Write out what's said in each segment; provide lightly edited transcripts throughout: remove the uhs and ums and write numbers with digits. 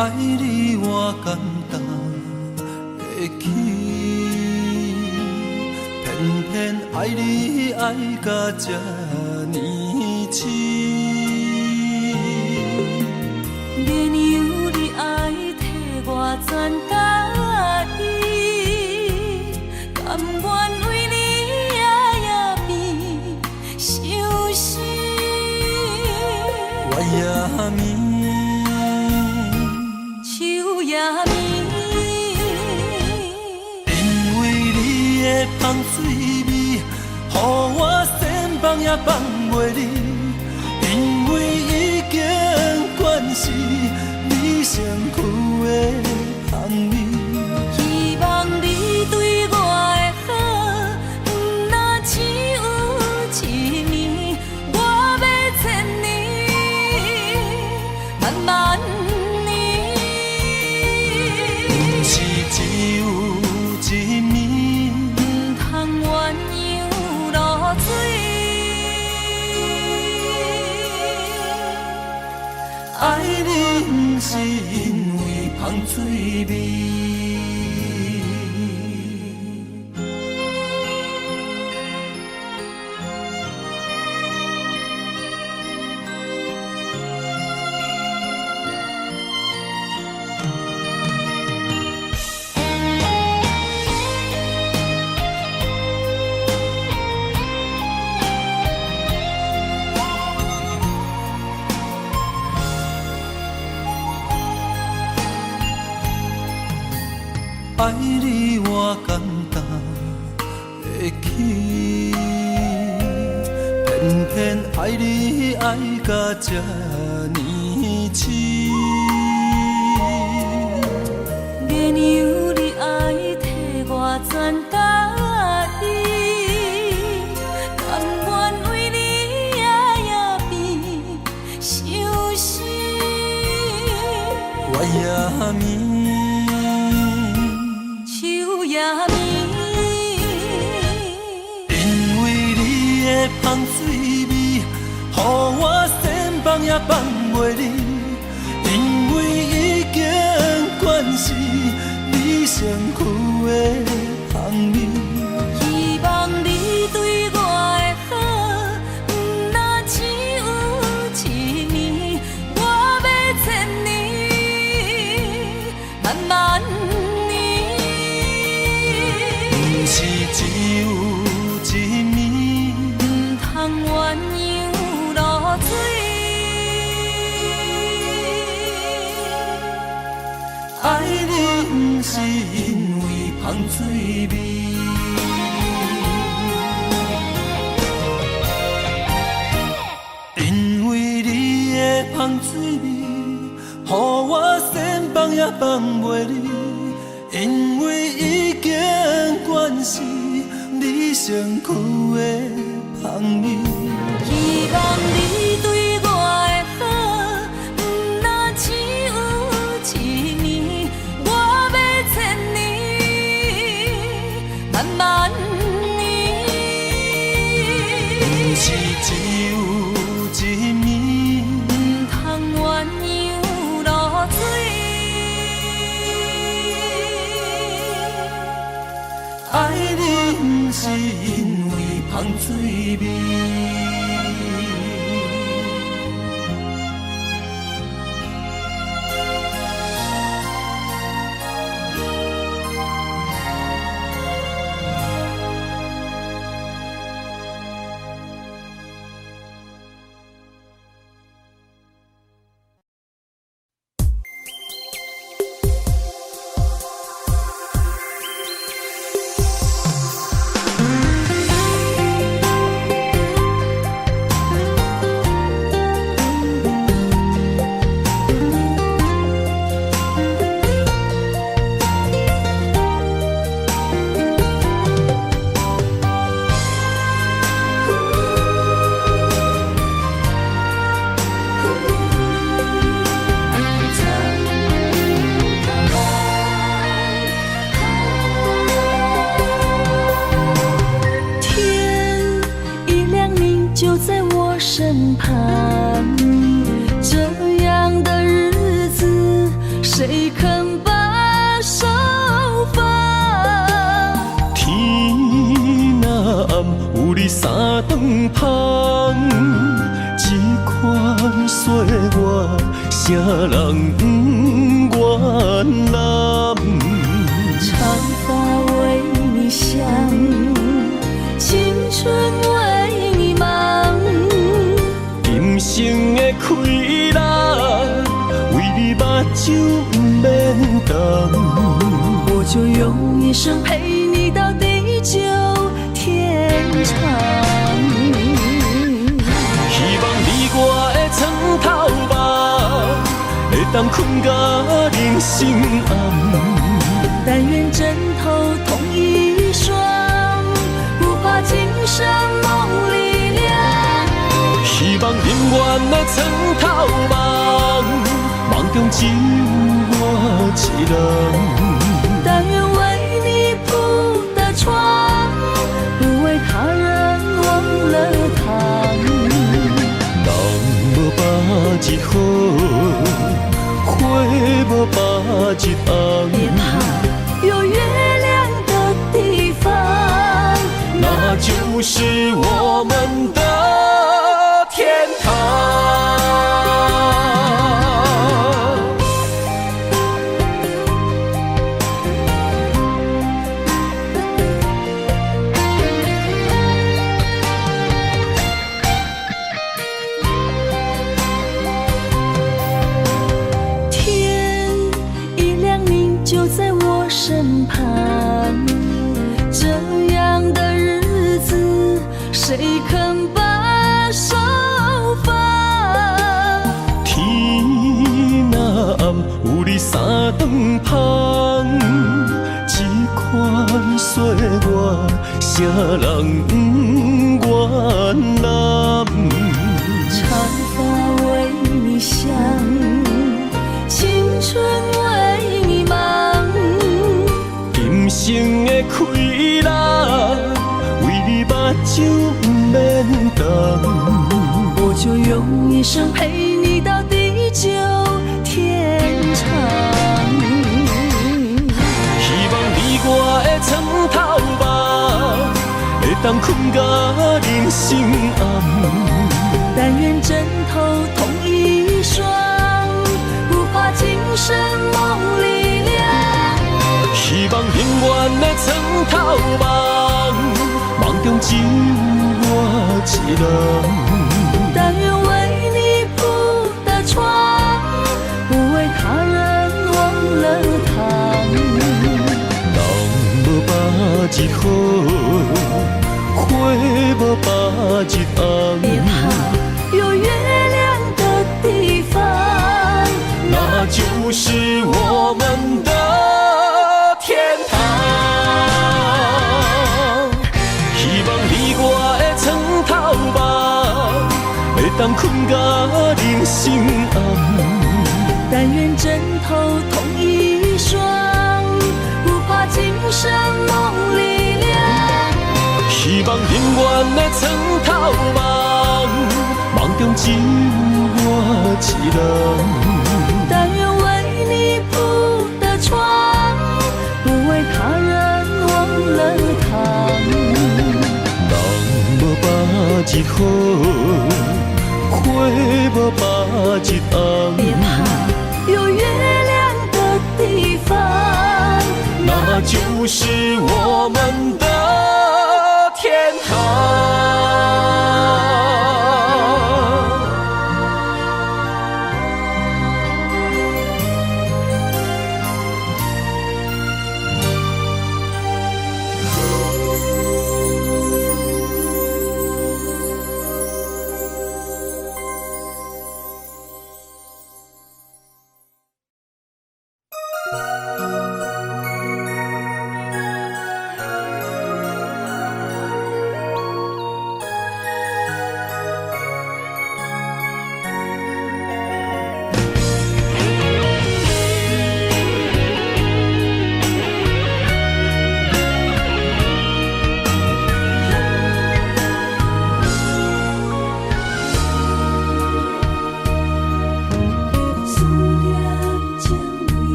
爱你我简单会起，偏偏爱你爱到这呢痴。免由你爱替我全家己，甘愿为你夜眠伤心。我也眠。香水味，予我先放也放袂离，因为已经惯是你身躯的香味。希望你对我的好，不若只有一年，我要千年，慢慢年，不是只有一面。爱你不是因为香水味。爱你我简单会起，偏偏爱你爱到这呢痴。免由你爱替我全家己，甘愿为你夜眠伤心。我也眠。香水味，予我先放也放袂离，因为已经惯是你身躯的香味。希望你对我的好，不若只有一年，我要千年，慢慢年，不是只有一面。鸳鸯落水，爱你不是因为香水味，因为你的香水味，予我先放也放袂离，因为已经惯是你身躯的香味。希望你对我的好，不若只有一年，我要千年，慢慢年，不是只有一面，不通鸳鸯落水。爱你不是因为香水味。饭芳，这款岁月，啥人不愿揽？长发为你香，青春为你忙。今生的快乐，为你目睭不免干。我就用一生陪你到地久天长。希望你我的床头梦，会当困甲人生暗。但愿枕头同一双，不怕今生梦里凉。希望永远的床头梦，梦中只有我一人。但愿为你铺的床，不为他人忘了糖。人无百日好，花无百日红。别怕有月亮的地方，那就是我们的天堂。天一亮你就在我身旁，这样的日子谁肯把手放？天若暗，有你三顿芳，这款岁月，啥人不愿揽？长发为你香，青春为你忙。今生的快乐，为你目睭不免干。我就用一生陪你到地久天长。希望你我的床头梦，会当困甲人生暗。但愿枕头同一双，不怕今生梦里凉。希望永远的床头梦，梦中只有我一人。但愿为你铺的床，不为他人忘了糖。人无百日好，花无百日红。别怕有月亮的地方，那就是我们的天堂。希望你我的床头梦，会当困甲人生暗。但愿枕头同一双，不怕今生梦里凉。希望永远的床头梦，梦中只有我一人。但愿为你铺的床，不为他人忘了糖。人无百日好，花无百日红。别怕有月亮的地方，那就是我们的天堂。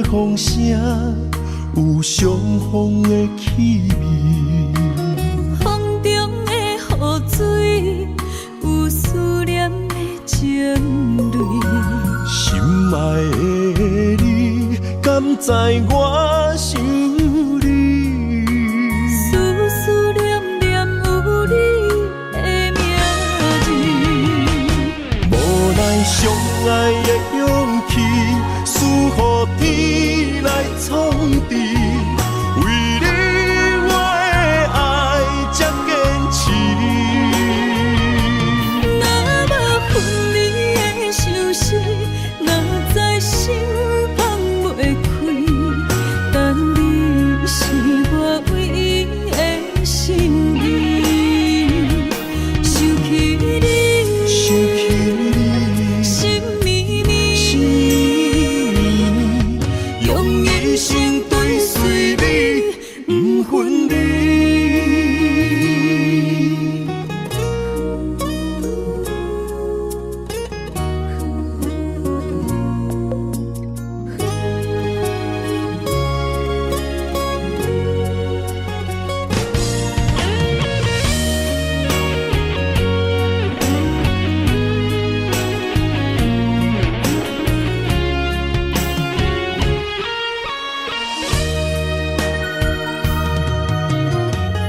风声有相逢的气味，心爱的你，敢知我想你？思思念念有你的名字，无奈相爱的勇气，赐予天来创治。为你我的爱才坚持。若无分离的相思，若在心放袂开，但你是我唯一的心意。想起你，心绵绵，用一生追随你，不分离。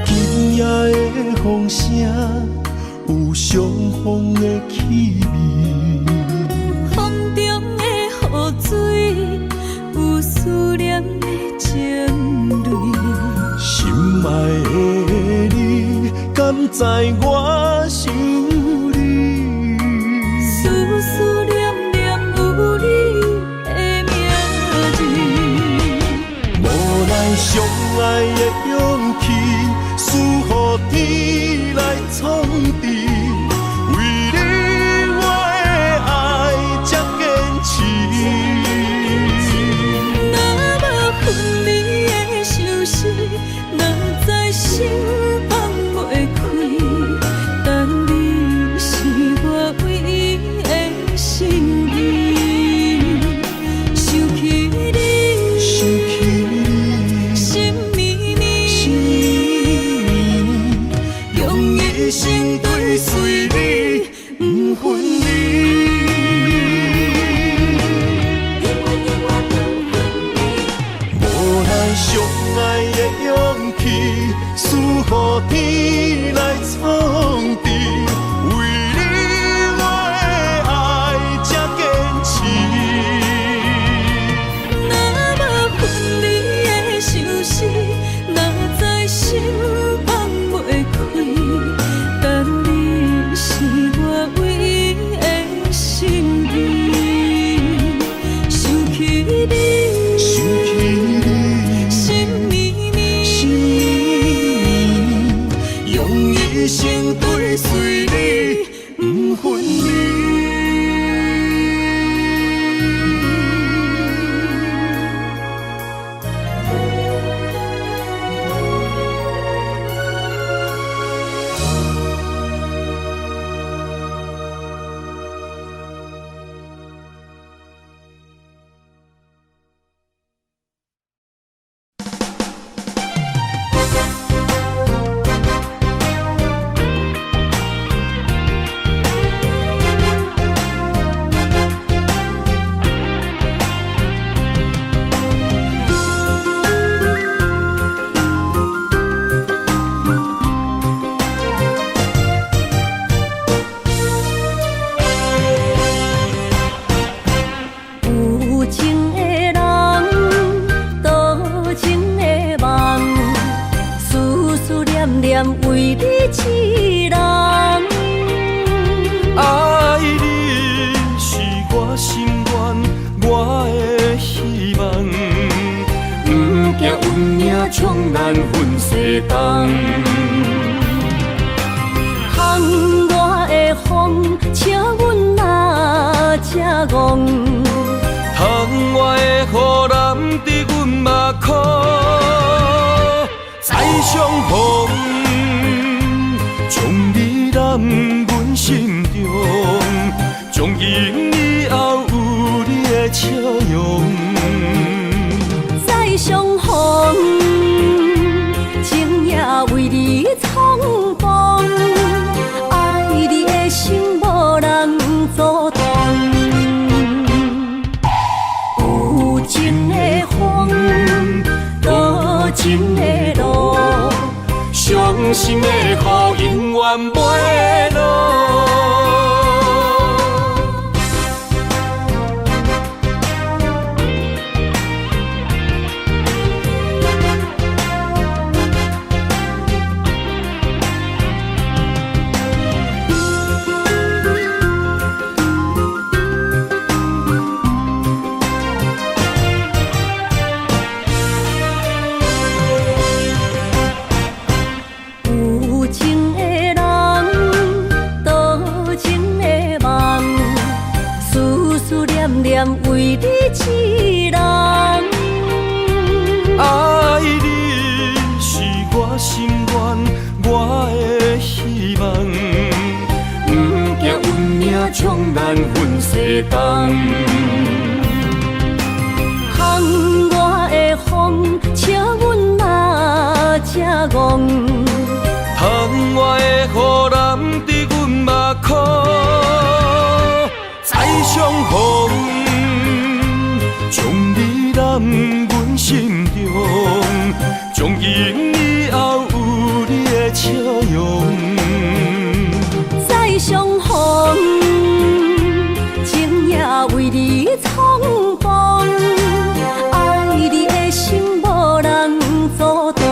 今夜的风声有相逢的气味，风中的雨水有思念的情泪，心爱的你，敢知我想你？思思念念有你的名字，无奈相爱的勇气，赐予天来创治。为你我的爱才坚持。若无分离的相思，若在心放袂开，但你是我唯一的心意。想起你，心绵绵，用一生追随你，不分离。无奈相爱的勇气，赐予天来创治。为你我的爱才坚持。若无分离的相思，若在心放袂开，但你是我唯一的心意。想起你，心绵绵，用一生追随你，不分离。有情的人，多情的梦，思思念念为你痴人。爱你是我心愿，我的希望。不惊运命冲咱分世东。窗外的风，请阮哪只戆？窗外的雨淋伫阮目眶，再相逢，将你揽阮心中，从今以后有你的笑容。再相逢，情也为你冲动，爱你的心无人阻挡。心的雨永远袂落。为你痴人，爱你是我心愿，我的希望。不惊运命冲咱分世东，风我的风，笑阮嘛正戆。窗外的雨淋伫阮目眶，再相逢。将你揽阮心中，从今以后有你的笑容。再相逢，情也为你冲动，爱你的心无人阻挡。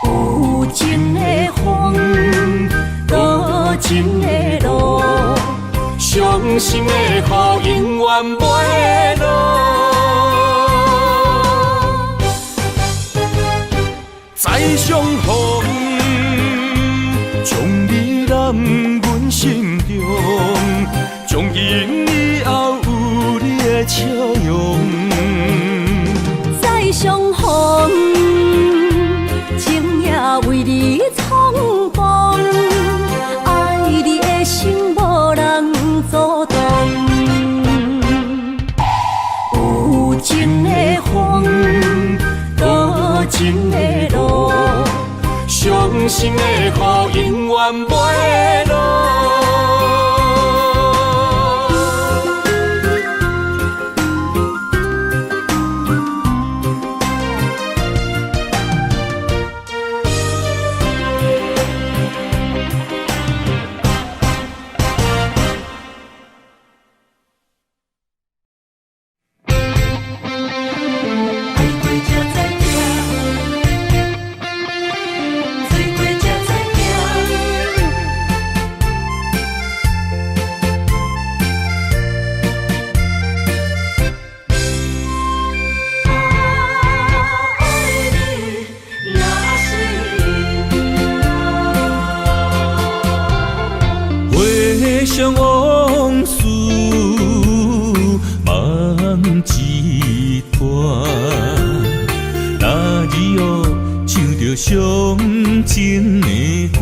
有情的风，多情的路。伤心的雨永远袂落，再相逢，将你揽阮心中，从今以后有你的笑容。再相逢，情也为你冲动，爱你的心无人阻挡。有情的风，多情的路，伤心的雨永远袂落。回想往事梦一团，那日后唱着伤情的歌，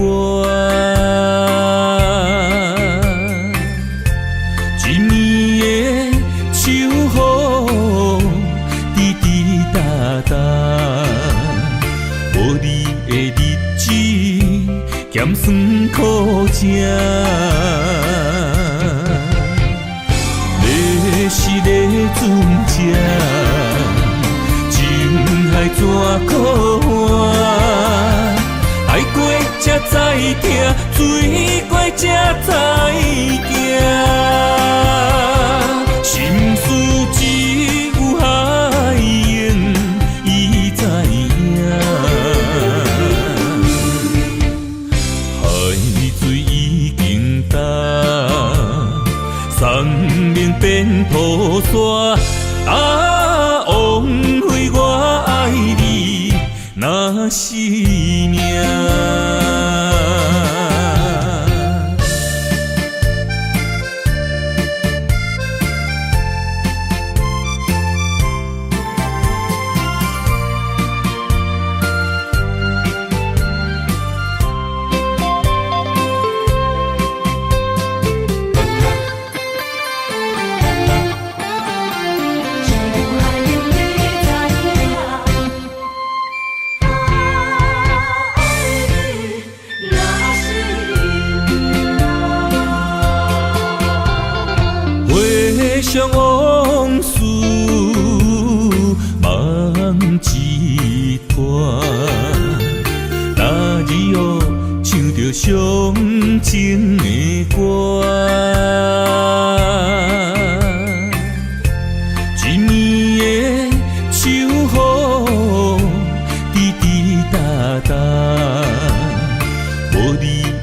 一年的秋雨滴滴答答，无你的日子咸酸苦涩。是个船只，情海怎可换？爱过才知疼，醉过才知惊。心事只有海燕伊知影，海水已经干。送命变土沙，啊，枉费我爱你那是命。回想往事梦一团，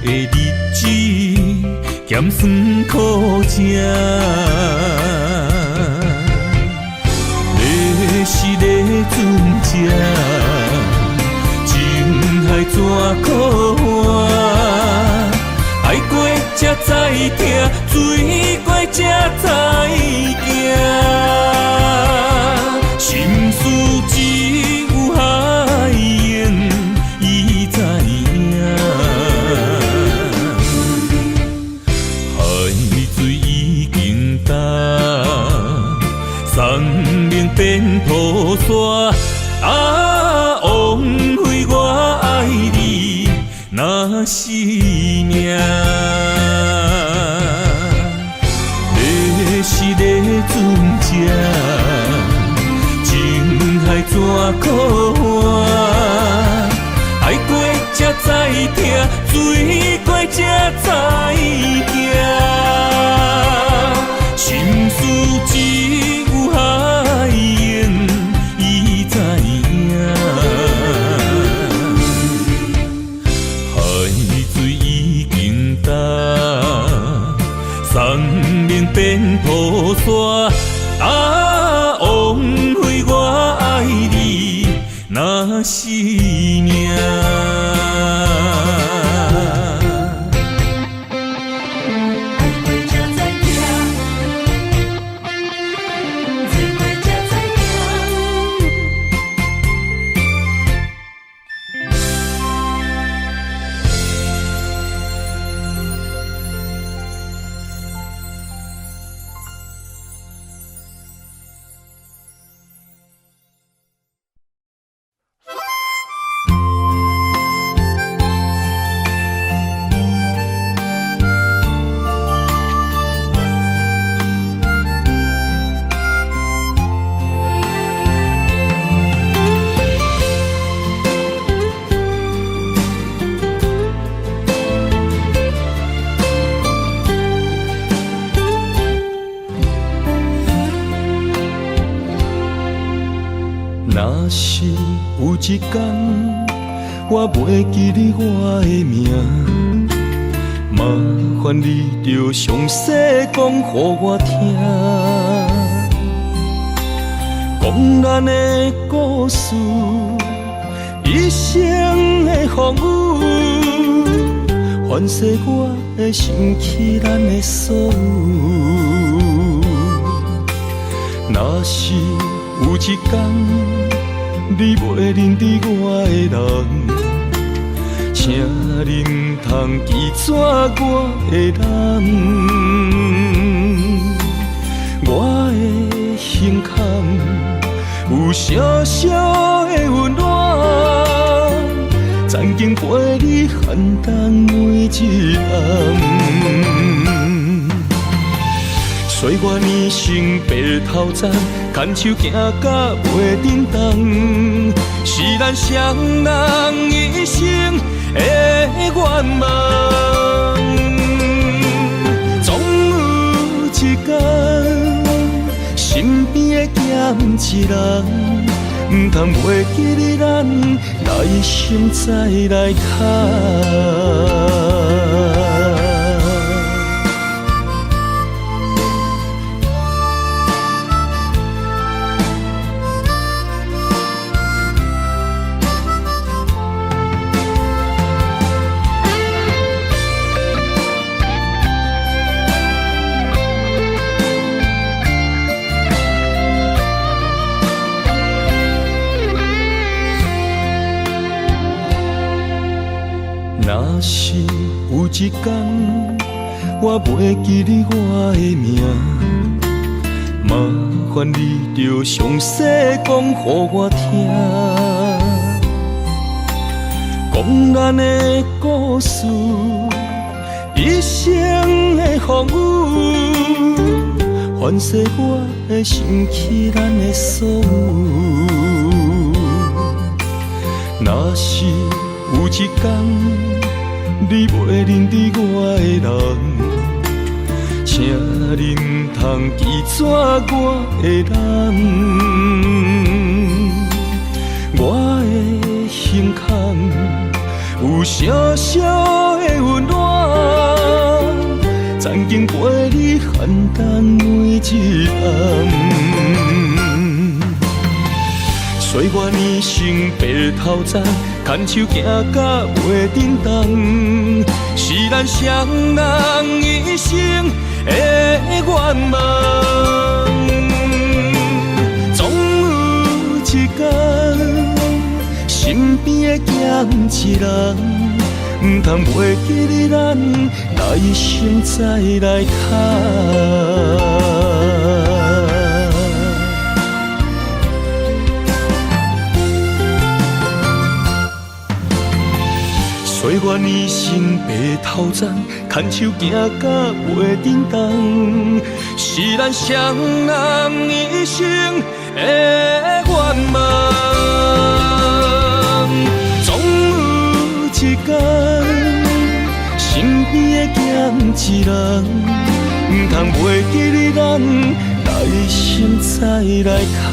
的日子，咸酸苦涩。要是咧船只，情海怎可换？爱过才知疼，水过才知行。心事只有海燕伊知影，海水已经干，送命变雨伞。啊，枉费我爱你那是命。要是咧船只，情海怎可换？爱过才知疼，水过才知行。心事只有海燕伊知影，海水已经干，送命变雨伞。啊，枉费我爱你那是命。若是有一天我袂记你我的名，麻烦你着详细讲予我听，讲咱的故事，一生的风雨，反噬我的想起咱的所有。若是有一天你袂认得我的人，请你唔通记住我的人。我的胸坎有小小的温暖，曾经陪你寒冬每一暗。岁月年轻白头鬃，牵手行到袂振动，是咱双人一生的愿望。总有一天，身边的咸一人，唔通袂记你咱来生再来看。若是有一天我袂记你我的名，麻烦你着详细讲予我听，讲咱的故事，一生的风雨，反噬我的想起咱的所有。若是有一天你袂认得我的人，请你唔通记住我的人。我的胸坎有小小的温暖，生陪你寒冬每一暗。岁月年生白头鬃，牵手行到袂振动，是咱双人一生的愿望。总有一天，身边的咸一人，唔通袂记你咱来生再来谈。岁月年生白头鬃，牵手行到袂振动，是咱双人一生的愿望。总有一天，身边的咸一人，唔通袂记你咱来生再来谈。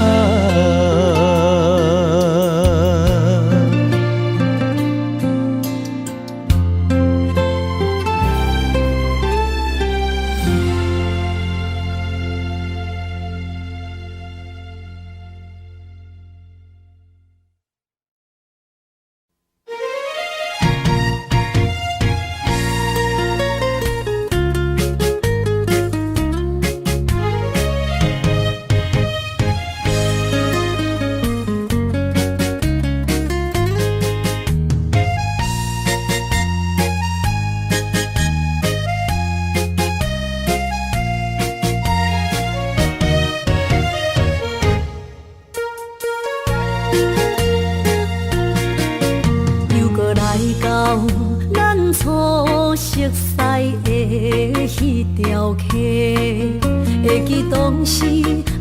会记当时，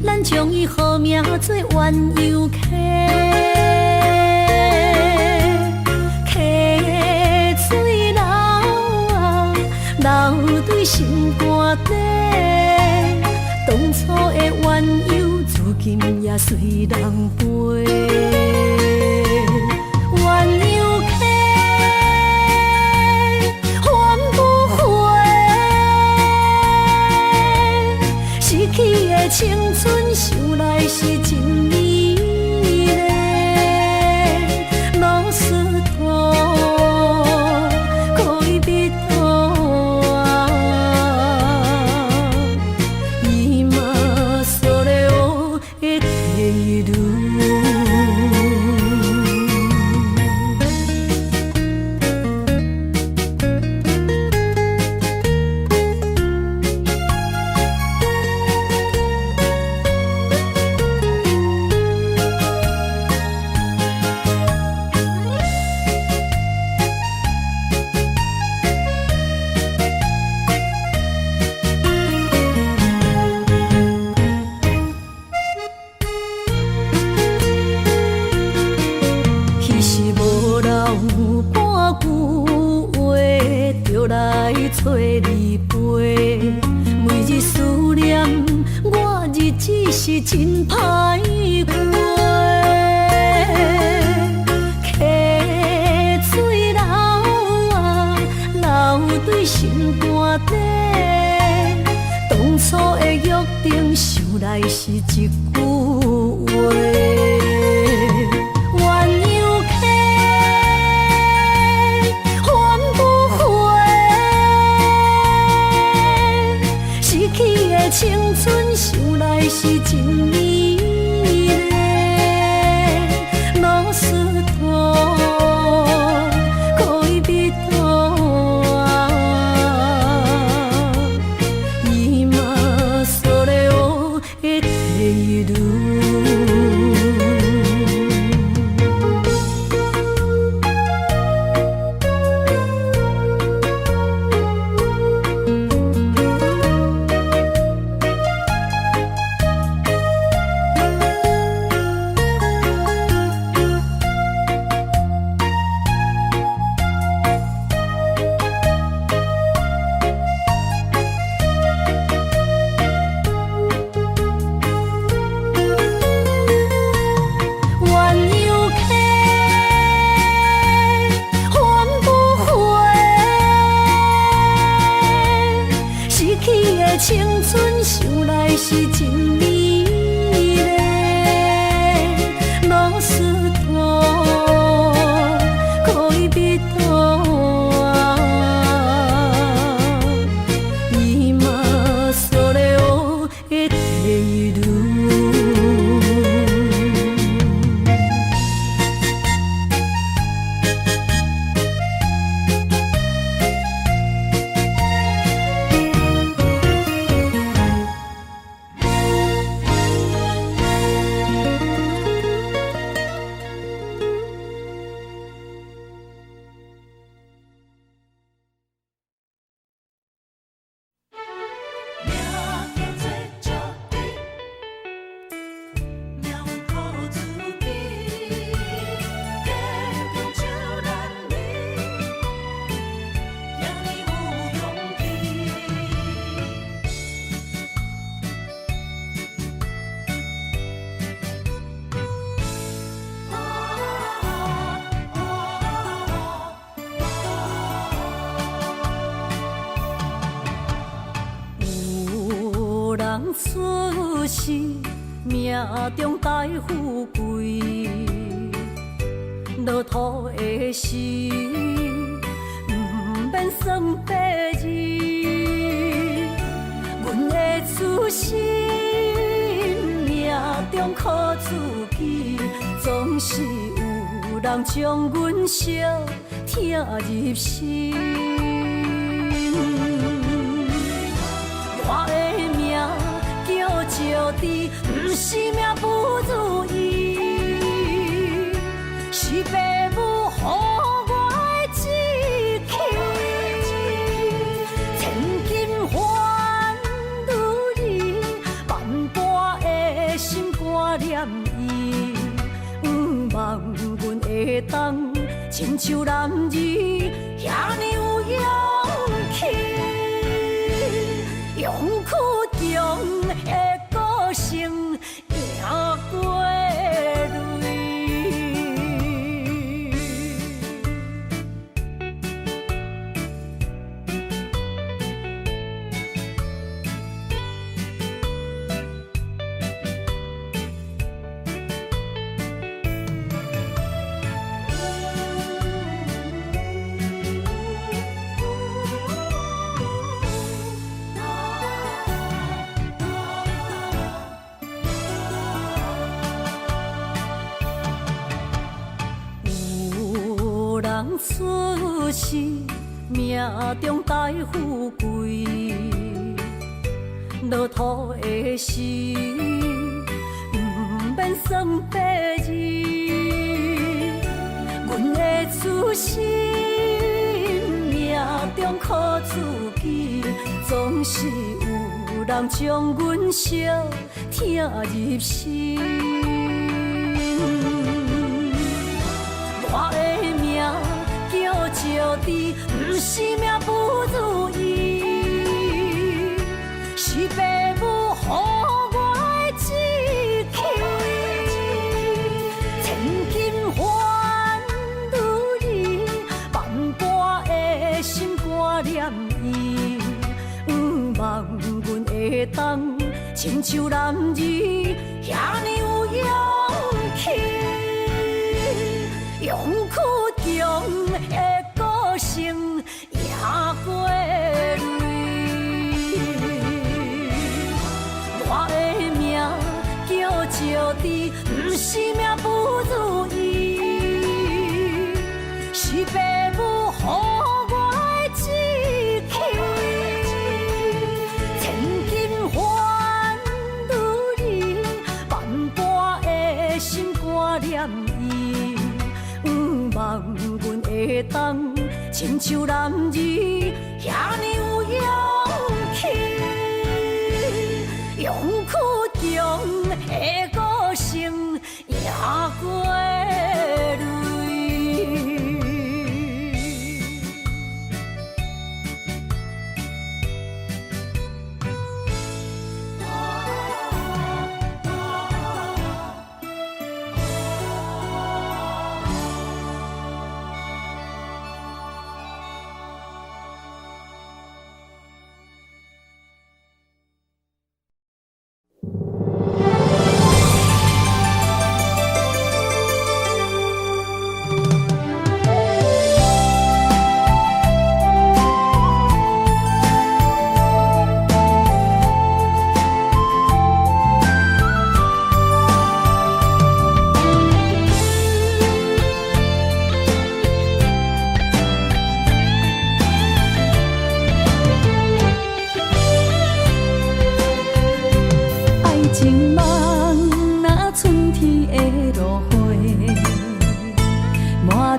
咱将伊号名做鸳鸯溪，溪水流啊，流对心肝底。当初的鸳鸯，如今也随人飞。鸳鸯溪。青春想来是真美丽，老师徒可以比途啊，伊嘛所了的地路。找你陪，每日思念，我日子是真歹过。溪水流啊，流对心肝底。当初的约定，想来是一句话。青春想来是真美丽，老师徒可以比途啊，伊嘛所了的地路。中带富贵，落土的时，不免算白字。阮的初心，命中靠自己，总是有人将阮惜听入心。我的命叫石地，不是命不如意，是父母予我的志气。千金换如意，万般的心肝念伊，望阮会当亲像男儿遐尼有勇气。勇气中的个性赢过泪。出世命中带富贵，落土的时，不免算白字。阮的初心，命中靠自己，总是有人将阮惜听入心。我的命叫石地，不是命不如意，是父母予我的志气。千金换如意，万般的心肝念伊，望阮会当亲像男儿遐尼有勇气。勇气中的个性赢过泪。我的命叫石地，不是命不如意，是父母予我的志气。千金换如意，万般的心肝念伊。望阮会当亲像男儿遐尼有勇气，勇气中的个性赢过泪。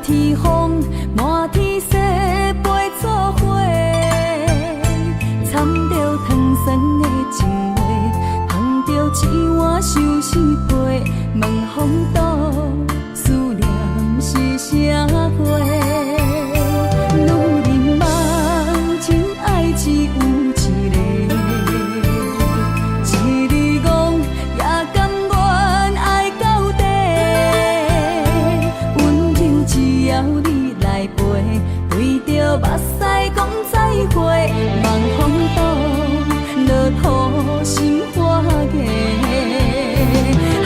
天风，满天雪，陪作伙，掺着糖酸的情话，捧着一碗相思杯，问风岛思念是啥货？女人梦情爱只有一个，一日戆也甘愿爱到底。只要你来陪，对着目屎讲再会，望风岛落土心花芽。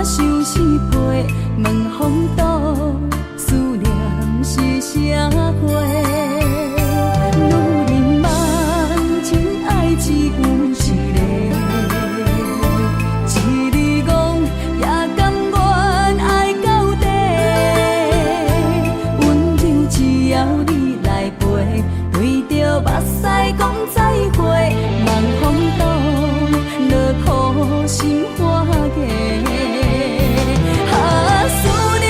我想是陪问风度，思念是社会。女人梦真爱只有一个，一字讲也甘愿爱到底。温柔只要你来陪，对着目屎讲再会，望风度落雨心花嫁。啊，思念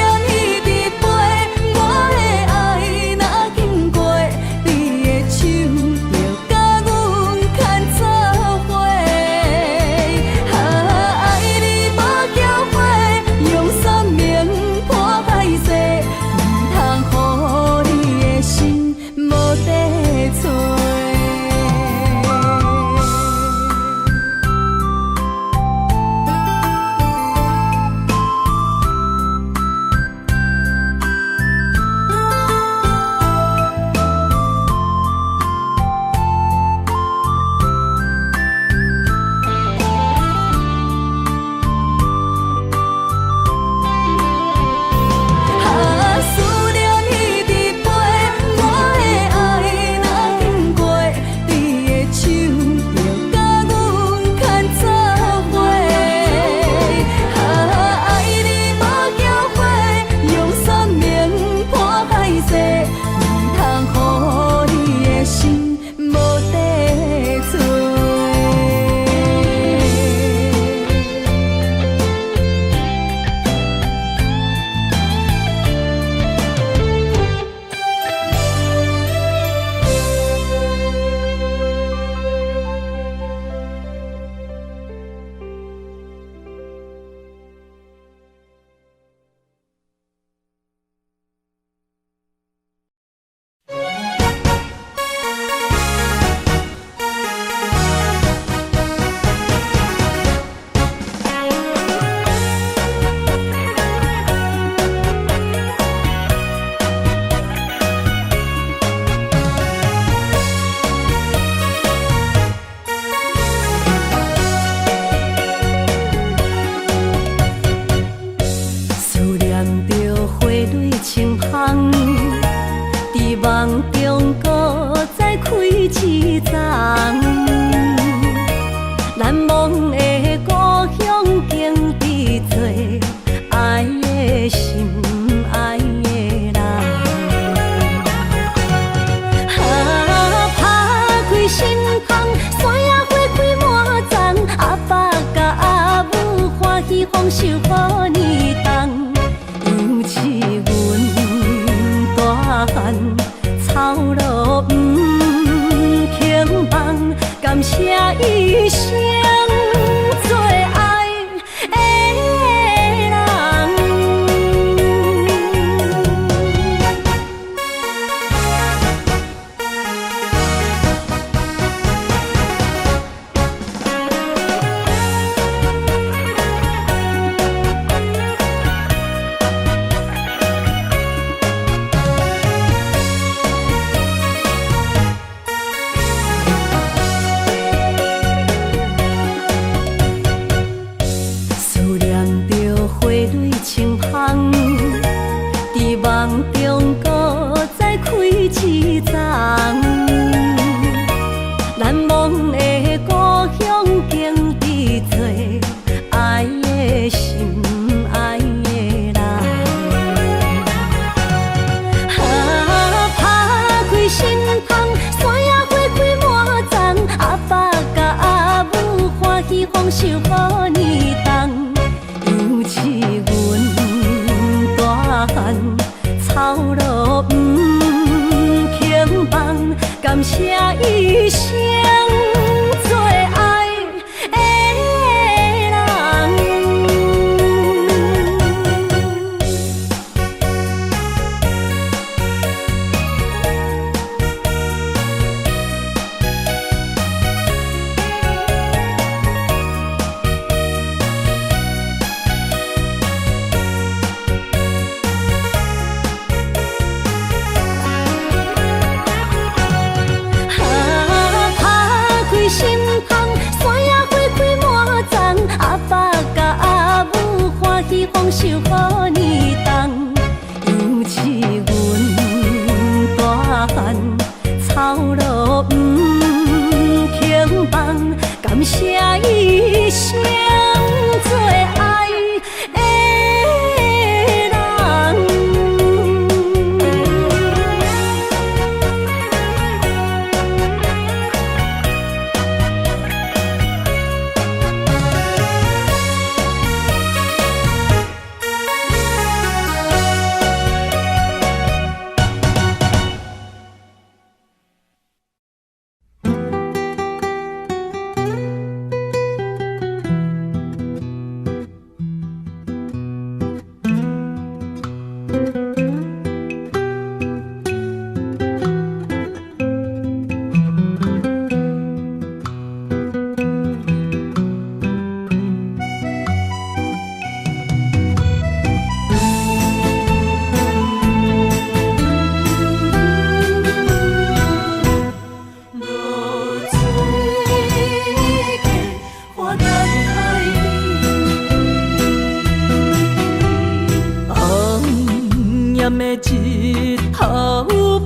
炎的日头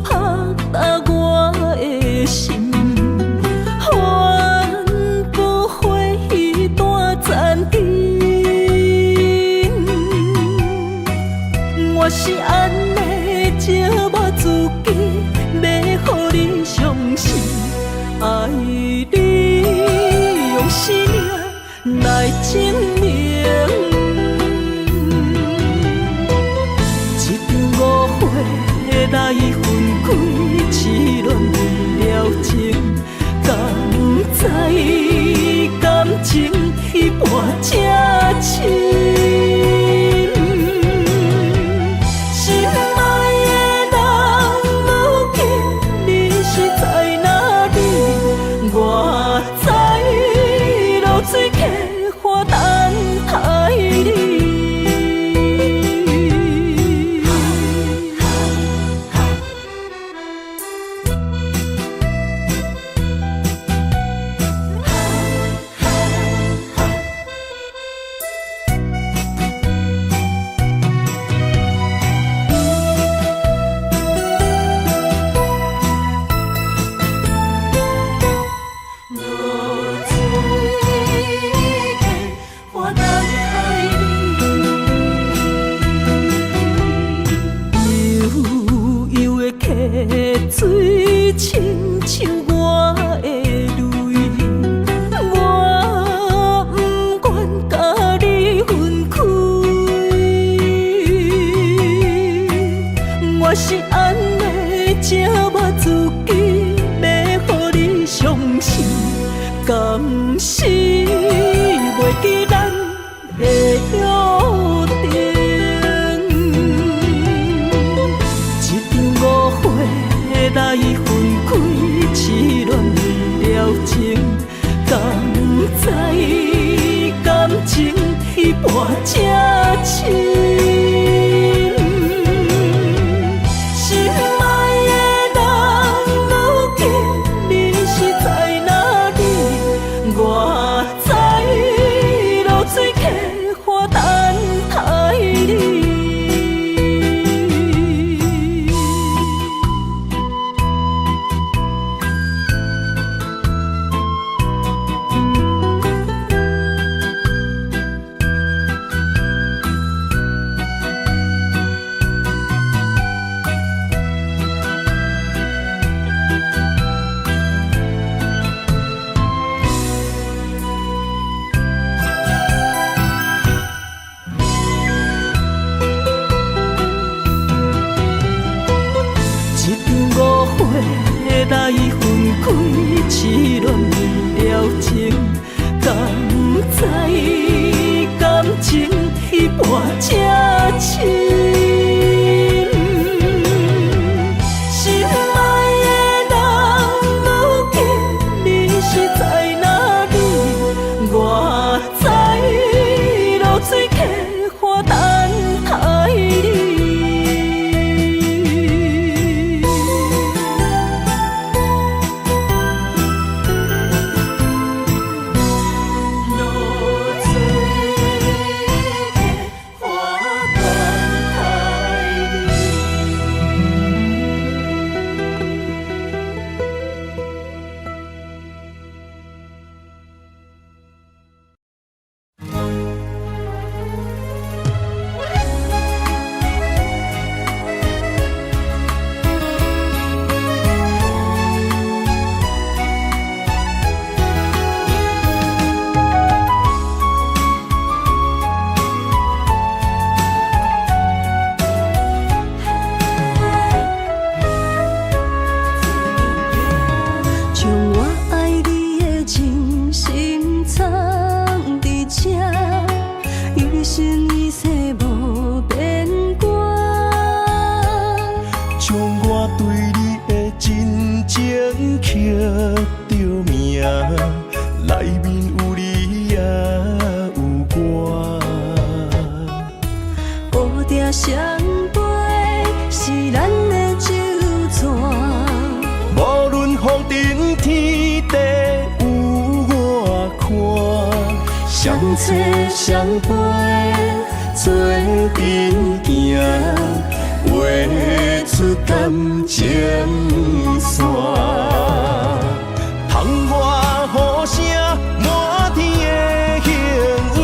晒干我的心，环不回一段暂停。我是安尼寂寞自己，要互你相信，爱你用生命来证明。来分开，痴恋为了情，敢知感情一半才深。心爱的人，如今你是在哪里？我在露水溪花等待你。水亲像我的泪，我不愿甲你分开。我是安尼寂寞自己，要互你相信，敢是袂记咱的约定。来分开，痴恋为了情，敢知感情一半才深。心爱的人，如今你是在哪里？我在露水溪花等待你。来分开，痴恋为了情，敢知感情一半才深。心爱的人，如今你是在哪里？我在露水溪花等待你。相陪是咱的酒泉，无论风顶天地有我看，相找相陪做阵行，画出感情线。窗外雨声满天的形影，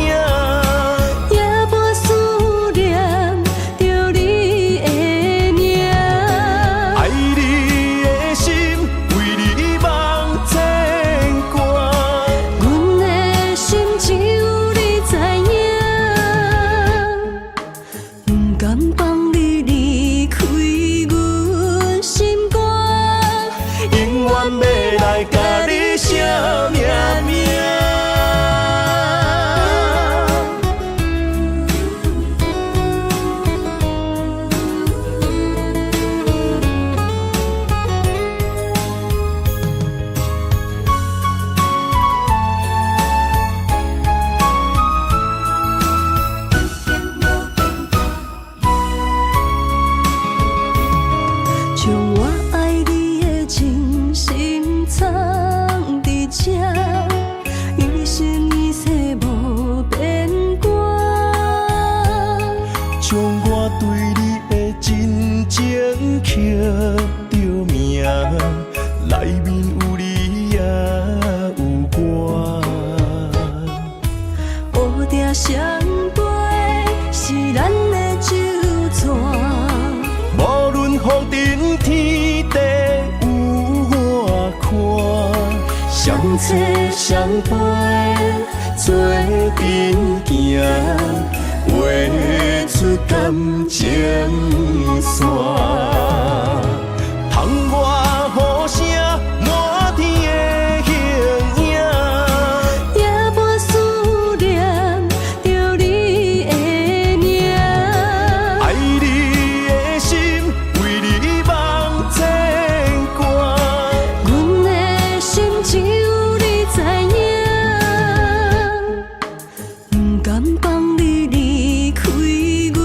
也无思念着你的名。爱你的心为你梦牵挂，阮的心只有你知影，不甘放你离开阮心肝，永远要来甲你写命名。将我爱你的真心藏伫这，一生一世无变卦。将我对你的真情刻着名，内面有你也有我。乌蝶双飞是咱的酒泉。无论风尘天地有我看，相切相陪做阵行，画出感情线。窗外雨声满天的形影，也无思念着你的名。爱你的心为你梦牵挂，阮的心只有你知影，不甘放你离开阮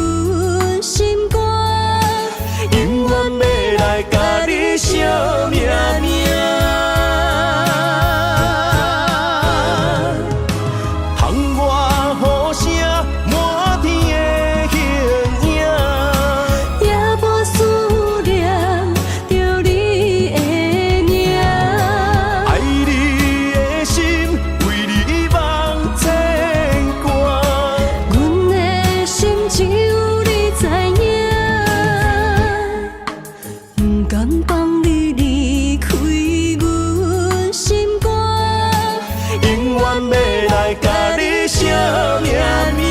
心肝，永远要来甲你写命名。窗外雨声满天的形影，也无思念着你的名。爱你的心为你梦牵挂，阮的心只有你知影，不甘放你离开阮心肝，永远要来甲你写命名。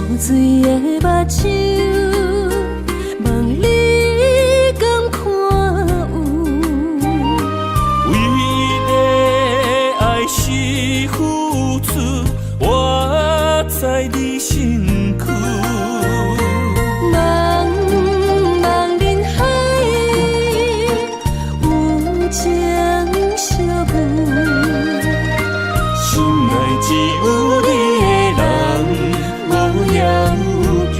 雨水的目睭，望你敢看有？为你的爱是付出，我在你身躯。茫茫人海，有情相伴，心内只有你的人，无要求。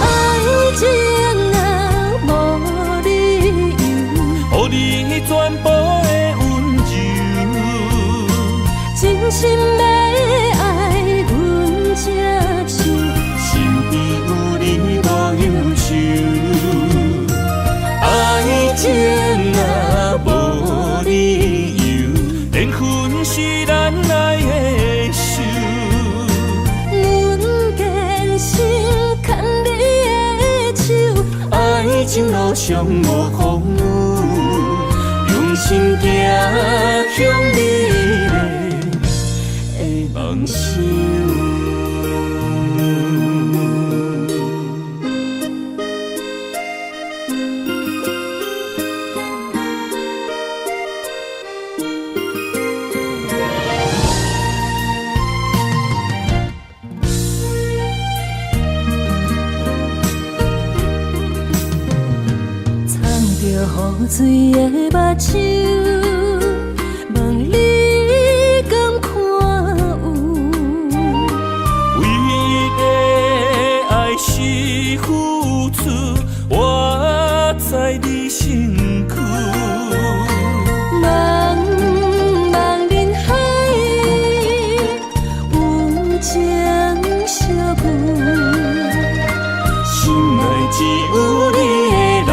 爱情若无理由，予你全部的温柔，真心要爱阮才受，身边有你无忧愁。爱情若无理由，连分是咱上无风雨，用心行向美丽的梦想。雨水的目睭，望你敢看有？唯一的爱是付出，我在你身躯。茫茫人海，有情相伴，心内只有你的人。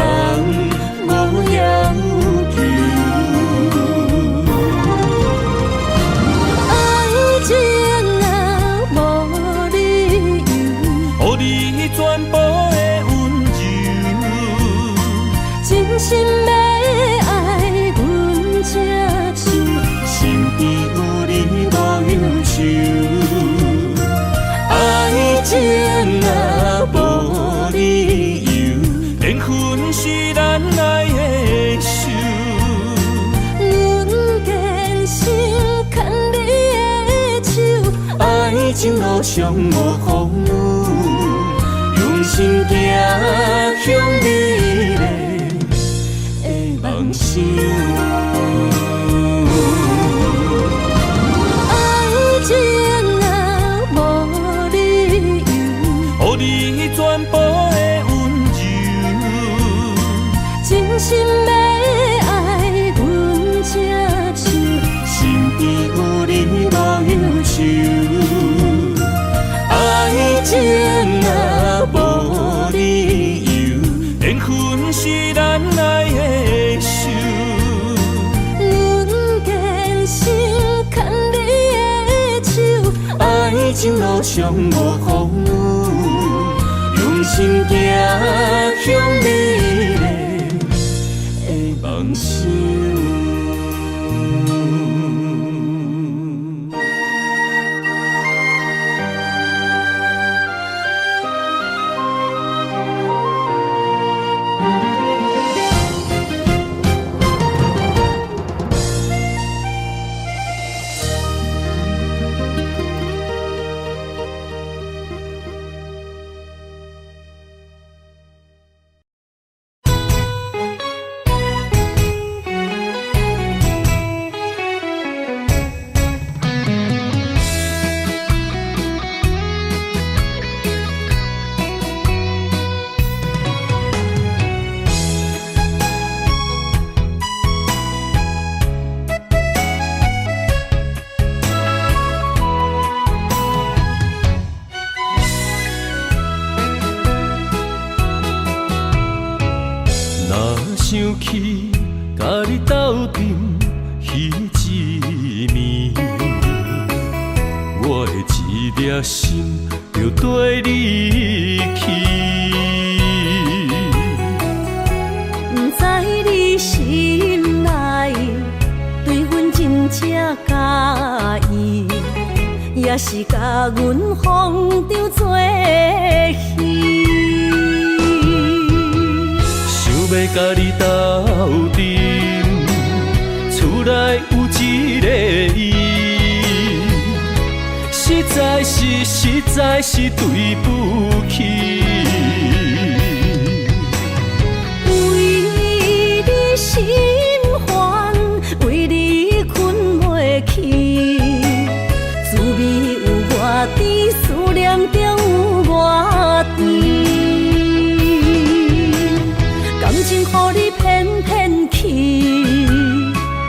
心要爱阮才手，身边有你无忧愁。爱情若无理由，缘分是咱爱的手。阮坚守牵你的手，爱情路上无风雨，用心行向美丽。梦想，爱情若无理由，予你全部的温柔。真心要爱阮才手，身边有你无忧愁。爱情若无理由，缘分是咱爱的。爱情路上无风雨，用心行向美丽的梦想。想起甲你斗阵彼一暝，我的一粒心就跟你去。不知你心内对阮真正介意，也是甲阮放着做戏。要甲你斗阵，厝内有一个伊，实在是对不起。为你心烦，为你困袂去，滋味有外甜，思念就有外甜。感情予你骗骗去，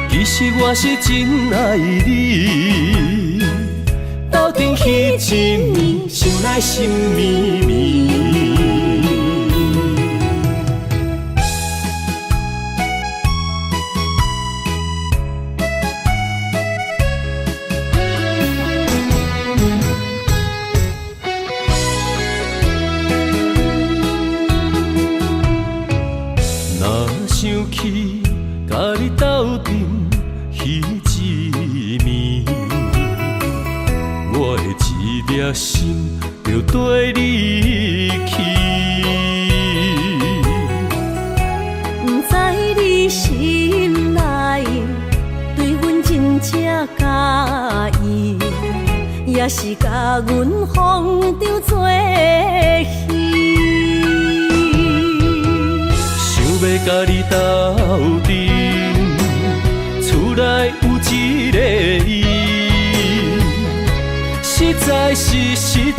其实我是真爱你。斗阵彼一暝，想来心绵绵。掠心就跟你去。不知你心内对阮真正介意，也是甲阮放着做戏。想要甲你斗阵，厝内有一个伊，实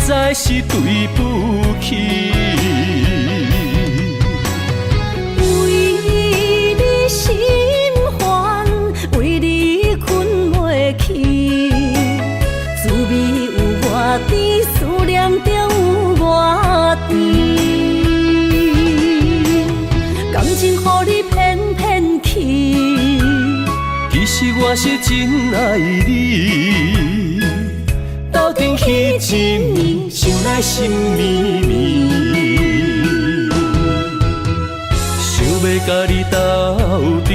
在是对不起。为你心烦，为你困袂去，滋味有偌甜，思念就有偌甜。感情予你骗骗去，其实我是真爱你，斗阵彼一暝，想来心绵绵。想要甲你斗阵，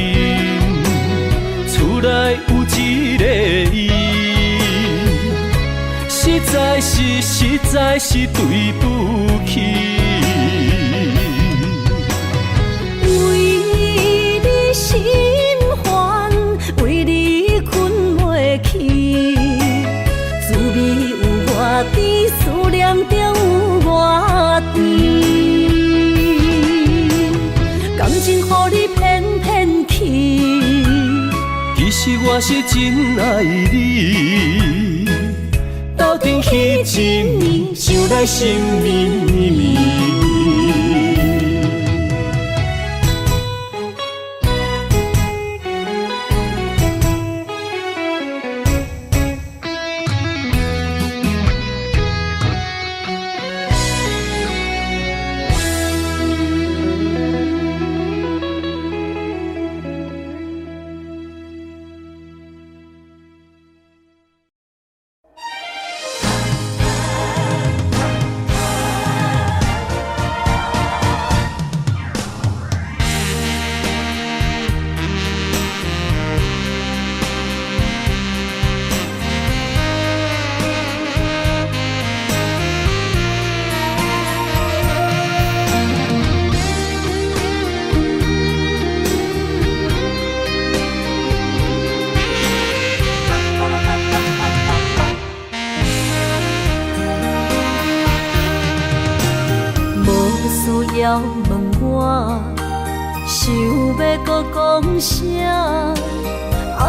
厝内有一个伊，实在是对不起。为你心烦，为你困袂去，滋味有偌甜，思念就有偌甜。感情予你骗骗去，其实我是真爱你，斗阵彼一暝，想来心绵绵。要问我，想要搁讲啥？爱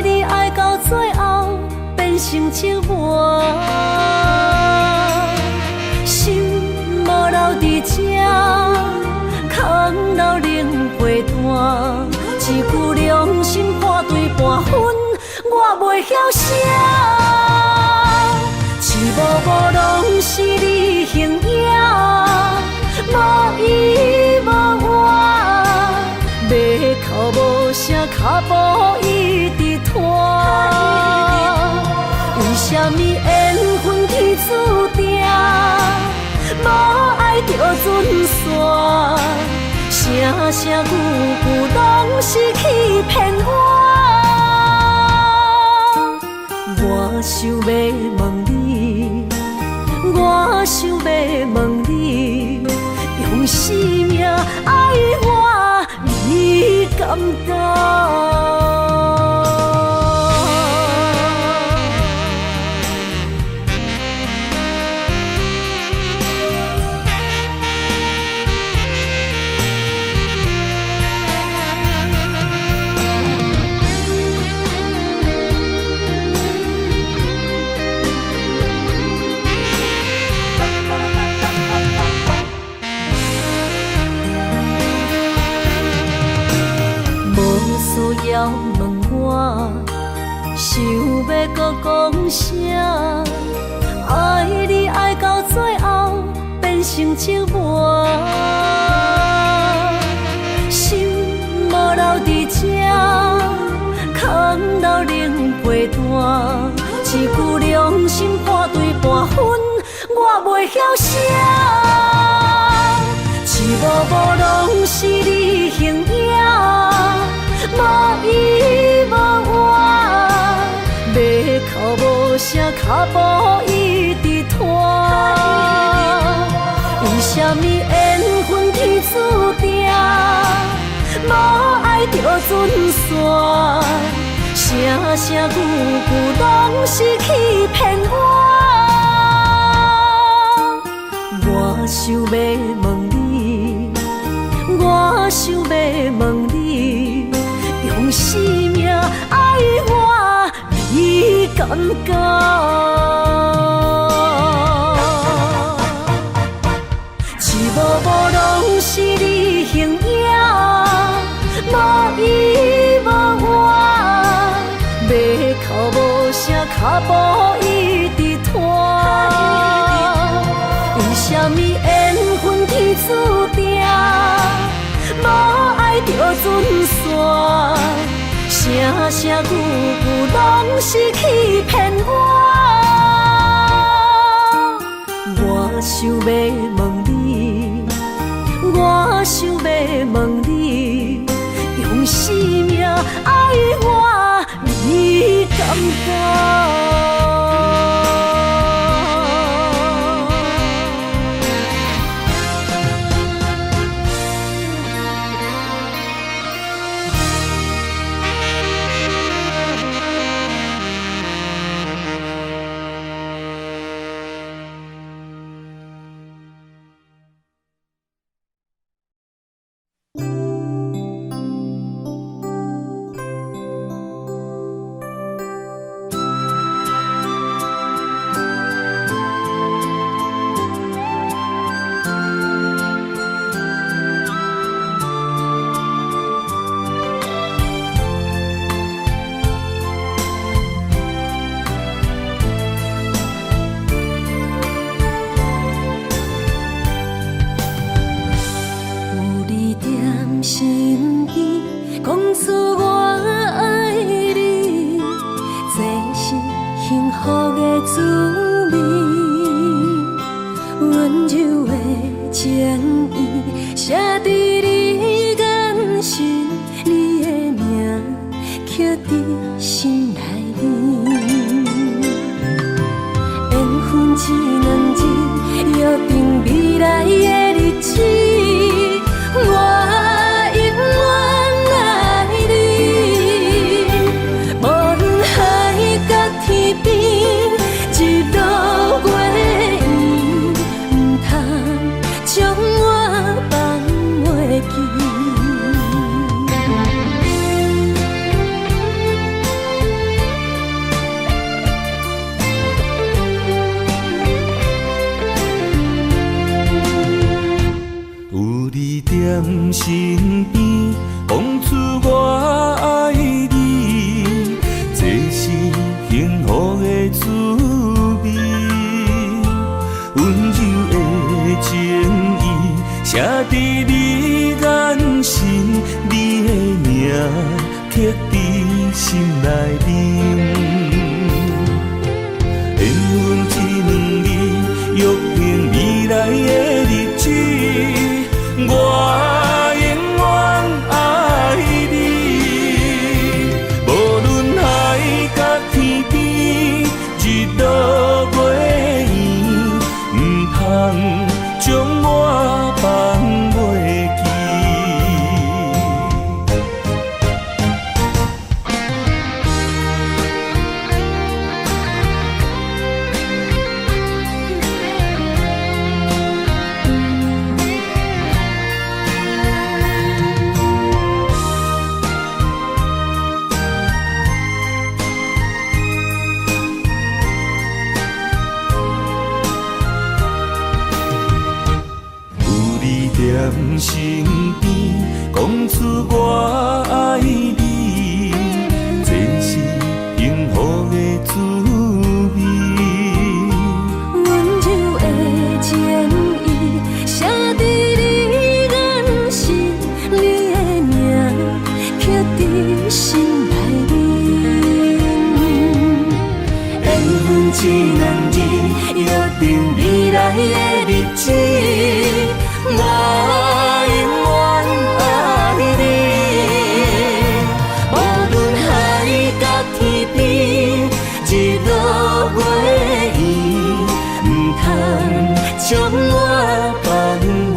你爱到最后变成寂寞，心无留伫这，空留冷陪伴。一句良心半对半分，我袂晓写。一幕幕拢是你形影。无依无我，要哭无声，脚步一直拖。为什么缘分天注定，无爱就准线？声声句句拢是欺骗我。我想要问你，我想要问你。用生命爱我，你敢当？要问我，想要搁讲啥？爱你爱到最后变成寂寞，心无留伫这，空留冷陪伴。一句良心半对半分，我袂晓写。一幕幕拢是你形影。无依无我，要哭无声，脚步一直拖。啥物缘分天注定，无爱就准线，声声句句拢是欺骗我。我想要问你，我想要问你，用生命爱我，你敢敢？一幕幕拢是你形影，无依无我，要哭无声，脚步一直拖。为什么缘分天注定，无爱就准线，声声句句拢是欺骗我。我想要问你，我想要问你，用生命爱我，你敢敢？身边，讲出我爱你，这是幸福的滋味。温柔的情意写在你眼神，你的名刻在心内面。缘分一两字，约定未来的日子。我将我放袂记，在身边，讲出我爱你，这是幸福的滋味。温柔的情意写在你眼神，你的名刻在心内面。缘分一两字，约定未来的日子。我永远爱你，无论海角天边，一路过缘，唔通将我放。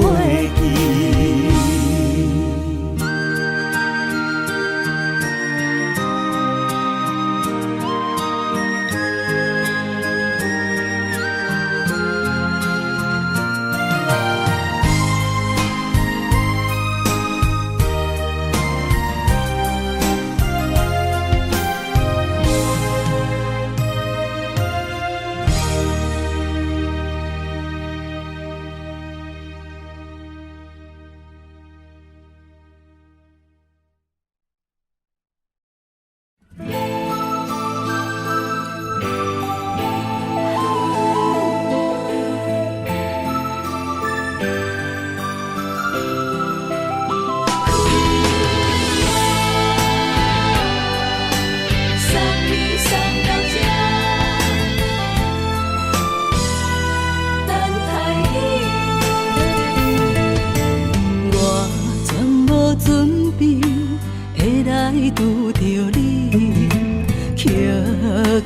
刻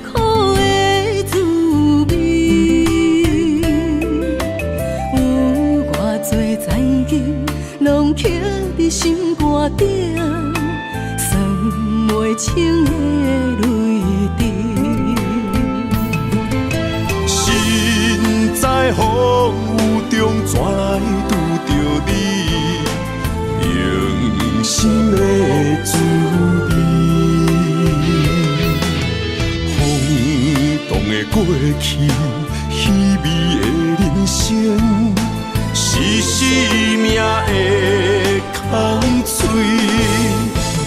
苦的滋味。有偌多残金，拢刻伫心肝顶，算袂清的泪滴。身在风雨中，怎来拄着你用心的滋味？风动的过去，稀微的人生，是生命的空嘴，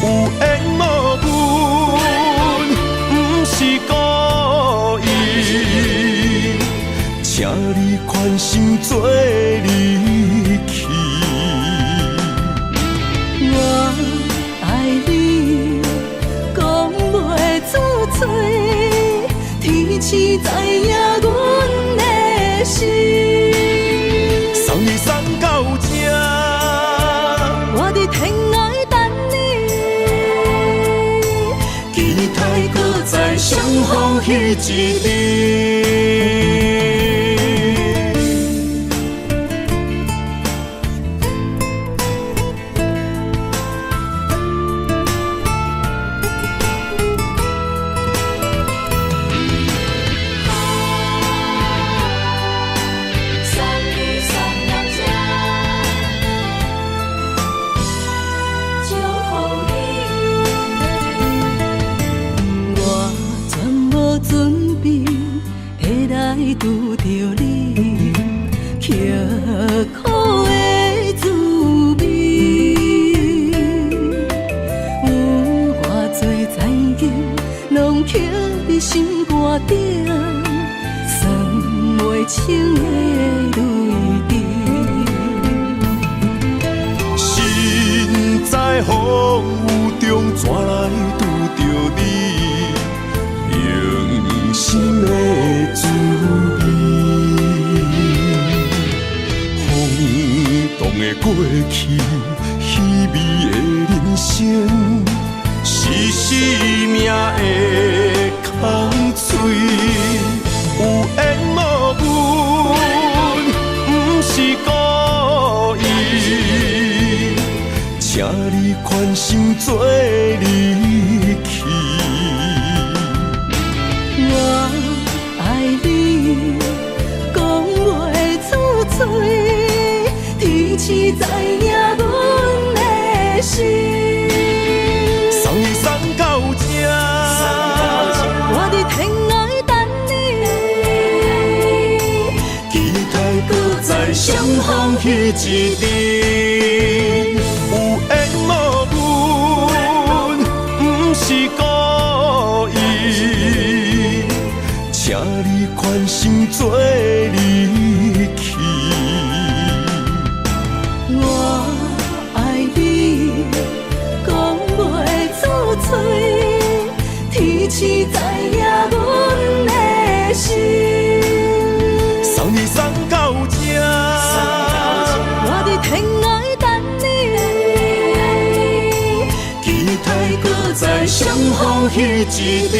有缘无分，不是故意，请你宽心做离去。我爱你，讲袂出嘴，天赐知影阮的心。送你送到这，我伫天涯等你，期待搁再相逢彼一日。拄着你，刻苦的滋味。有偌多残金，拢刻伫心肝顶，算袂清的泪滴。身在风雨中，怎来拄着你用心的滋味？风动的过去，稀微的人生，是生命的空嘴，有缘无分，不是故意，请你宽心做离去。我爱你，讲袂出嘴，天赐知影阮的心。送你送到这，我伫天涯等你，期待搁再相逢彼一日。有缘无分，不是故意，请你宽心做离去。我爱你，讲袂出嘴，天赐知影阮的心。送你送到这，我伫天涯等你，期待搁再相逢彼一日。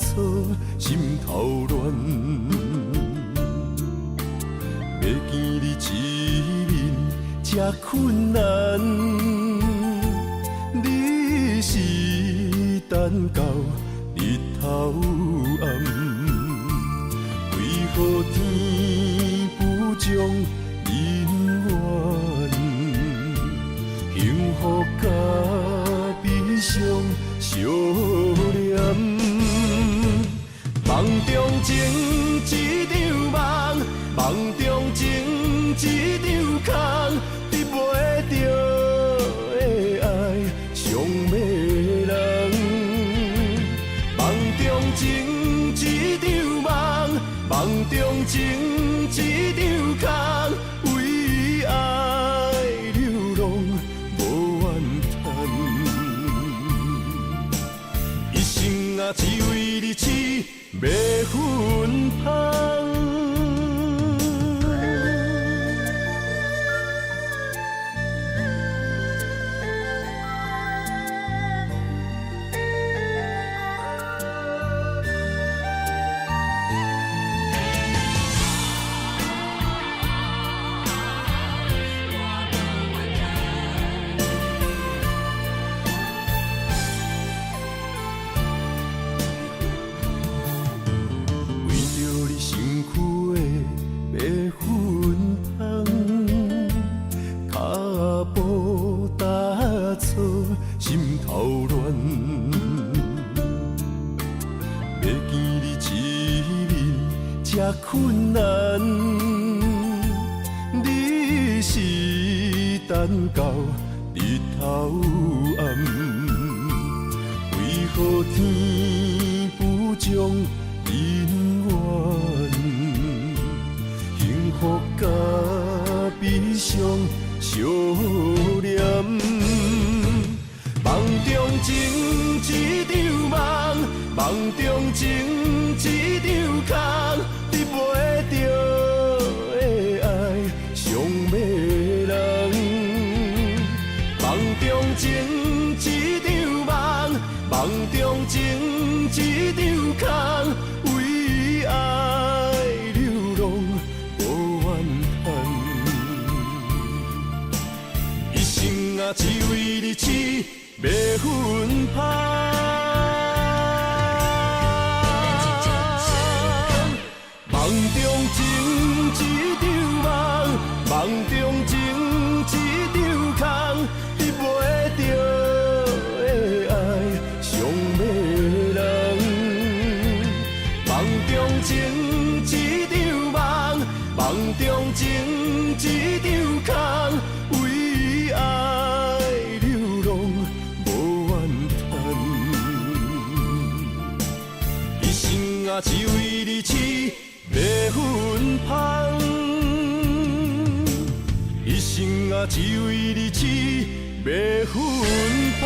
错，心头乱。要见你一面，这困难。你是等到日头暗，为何天不将人怨？幸福甲悲伤相连。梦中情一场梦，梦中情一场空，得袂着的爱上迷人。梦中情一场梦，梦中情一场空，为爱流浪无怨叹。一生啊，只为你痴。要分芳。心头乱，要见你一面，这困难。你是等到日头暗，为何天不将人怨？幸福甲悲伤相连。梦中情一场梦，梦中情一场空，得袂着的爱上迷人。梦中情一场梦，梦中情一场空，为爱流浪无怨叹。一生啊，只为你痴。要分芳，梦中情一场梦，梦中情一场空，得袂着的爱上迷人。梦中情一场梦，梦中情一场空，为爱流浪。啊，只为你痴，要分芳。一生啊，只为你痴，要分芳。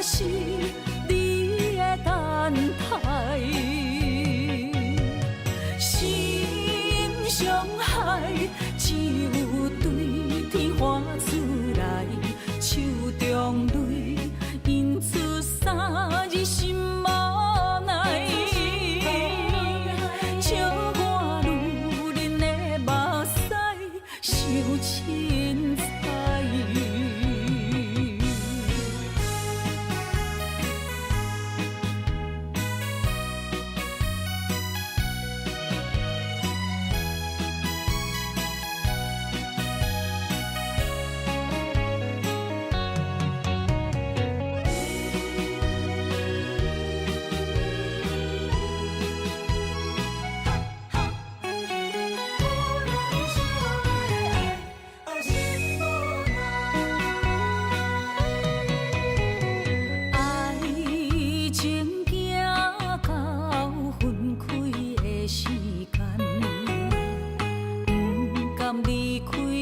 是你的等待。心伤害，只有对天发出来，手中泪因出三字心无奈。笑我女人的目屎受凊彩。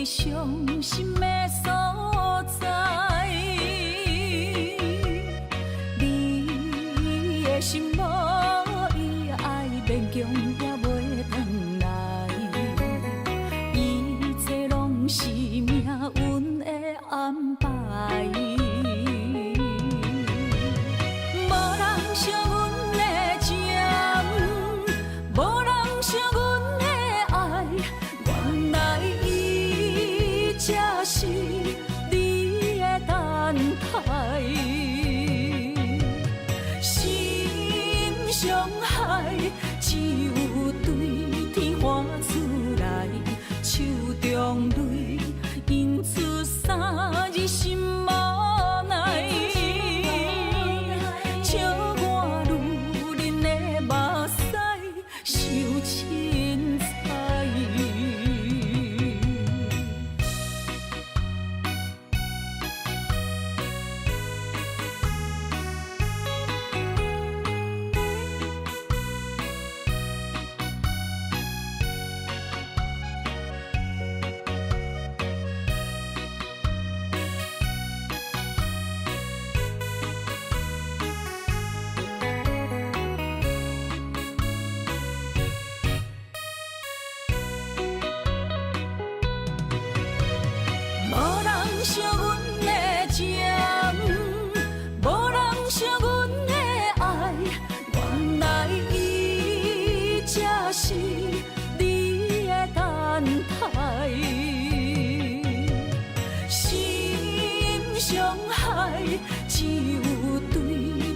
伤心的所在，你的心无伊爱勉强也袂转来，一切拢是命运的安排。无人惜阮的情，无人惜阮的爱，原来才是你的等待。心伤害，只有对天发出来，手中泪因出三字心无奈。笑我女人的目屎受凊彩。无人惜阮的情，无人惜阮的爱，原来伊才是你的等待。心伤害，只有对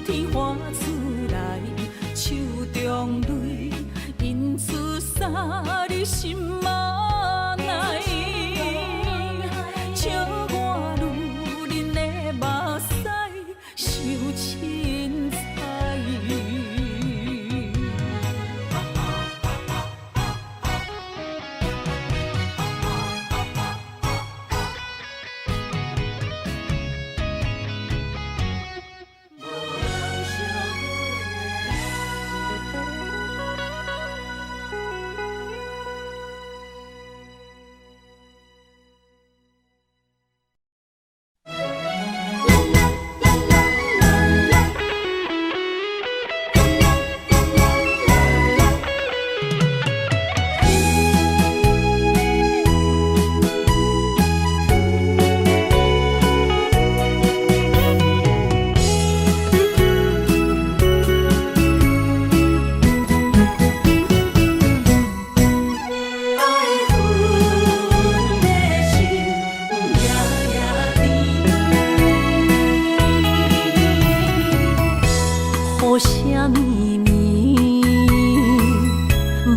天发出来，手中泪因出三字心无奈。笑我女人的目屎受凊彩。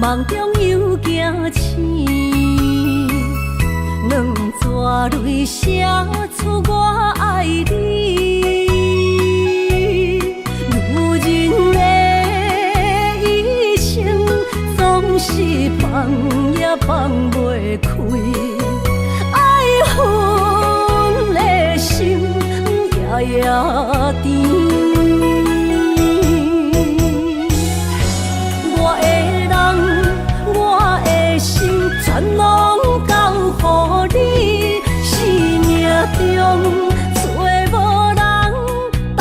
梦中又惊醒，两撮泪写出我爱你。女人的一生总是放也放袂开，爱恨的心夜夜甜。全拢交予你，生命中找无人代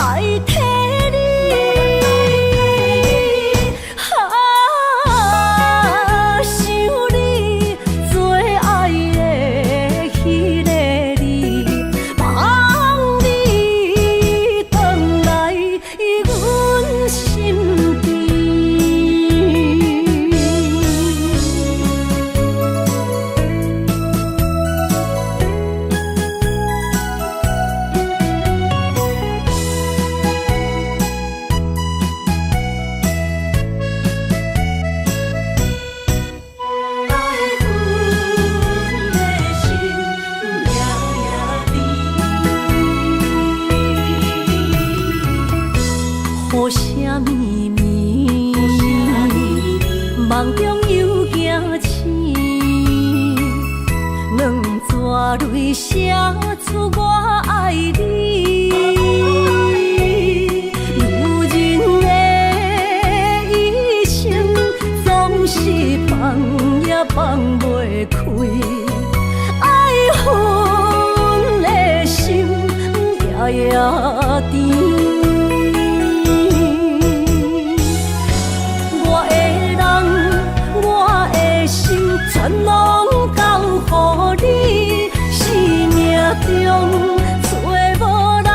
啥物味，梦中又惊醒，两纸泪写出我爱你。如人的一生，总是放也放袂开，爱恨的心夜夜甜。全拢交予你，生命中找无人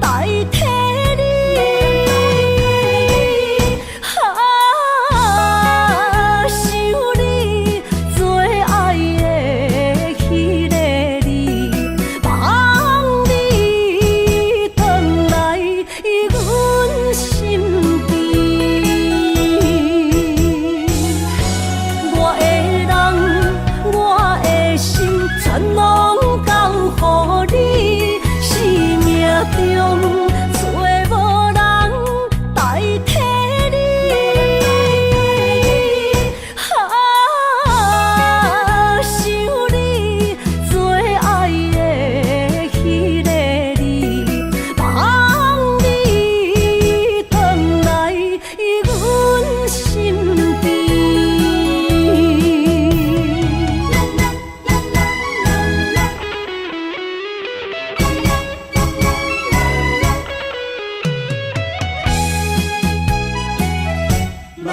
代替你。想你做爱的迄个你，望你回来阮身边。全拢交予你，生命中找无人代替你。想你做爱的迄个你，望你回来阮身边。梦